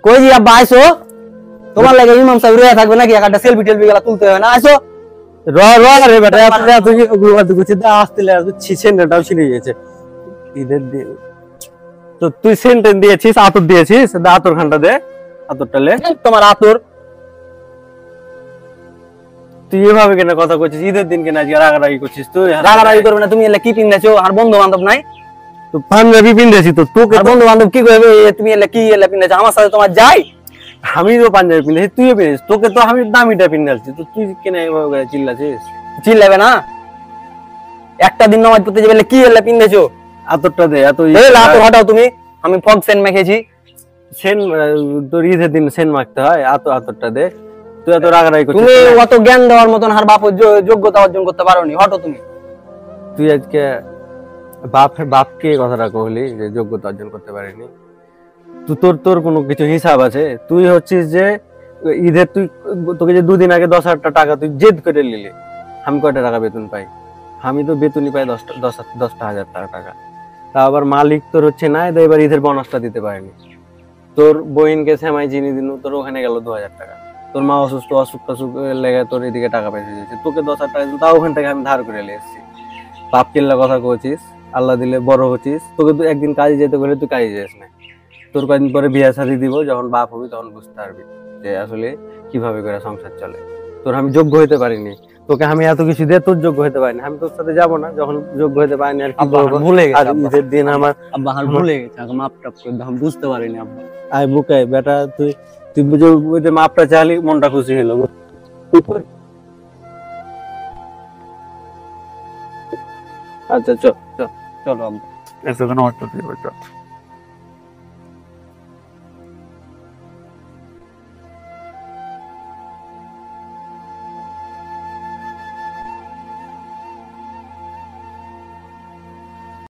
কই জি আব্বা আইছো তোমার লাগে ইমাম সাহেব রয়ে থাকবে নাকি একটা সেলফি টেলফি গেলা তুলতে হয় না আইছো র র রে বেটা তুই গুছি দা আসলে আর ছিছেন নাটাও ছিড়ে গেছে ঈদের দিন তো তুই সেন্টেন দিয়েছিস আতর দিয়েছিস দা আতর খানটা দে আতরটা লে তোমার আতর তুই এভাবে কেন কথা কইছিস ঈদের দিন কেন আজকে রাগারাগি করছিস তুই রাগারাগি করবে না তুমি এলে কি পিন্দাছো আর বন্ধু বান্ধব নাই তো পাঞ্জাবি পিন্দেছি তো তোকে আর বন্ধু বান্ধব কি কইবে তুমি এলে কি এলে পিন্দাছো আমার সাথে তোমার যাই আমি তো পাঞ্জাবি পিন্দেছি তুইও পিন্দেছিস তোকে তো আমি দামিটা পিন্দালছি তো তুই কেন এভাবে চিল্লাছিস চিল্লাবে না একটা দিন নামাজ পড়তে যাবে কি এলে পিন্দেছো আতরটা দে এত আতর হটাও তুমি আমি ফগ সেন মেখেছি সেন তোর ঈদের দিন সেন মাখতে হয় আতরটা দে তুই এত রাগারাগি করছিস তুমি অত জ্ঞান দেওয়ার মতন আর বাপ যোগ্যতা অর্জন করতে পারোনি হটো তুমি তুই আজকে বাপকে কথাটা কইলি যে যোগ্যতা অর্জন করতে পারিনি তুই তোর কোনো কিছু হিসাব আছে তুই হচ্ছিস যে ঈদের তুই তোকে যে দুদিন আগে 10,000 টাকা তুই জেদ করে নিলি আমি কয়টা টাকা বেতন পাই আমি তো বেতনই পাই 10,000 টাকা তা আবার মালিক তোর হচ্ছে না এবার ঈদের বোনাসটা দিতে পারেনি তোর বইনকে সেমাই চিনি দিন তোর ওখানে গেল 2,000 টাকা তোর মা অসুস্থ অসুখ লেগে তোর এদিকে টাকা পয়সা দিয়েছে তোকে 10,000 টাকা দিন তাও ওখান থেকে আমি ধার করে নিয়ে এসেছি বাপ কিল্লা কথা কইছিস আল্লাহ দিলে বড় হচ্ছিস তোকে তুই একদিন কাজে যেতে গেলে তুই কাজে যাস না তোর কয়েকদিন পরে বিয়ে শাদী দিব যখন বাপ হবি তখন বুঝতে পারবি যে আসলে কিভাবে করে সংসার চলে তোর আমি যোগ্য হইতে পারিনি তোকে আমি এত কিছু দিয়ে তোর যোগ্য হইতে পারিনি আমি তোর সাথে যাবো না যখন যোগ্য হইতে পারিনি আর কি করবো ভুলে গেছি আর ঈদের দিন আমার আব্বা আর ভুলে গেছে আগে মাপ টাপ করে দাও বুঝতে পারিনি আব্বা আই বুকে বেটা তুই ওই যে মাপটা চালি মনটা খুশি হলো আচ্ছা চল চলো আব্বা এসে কেন অটো দিয়ে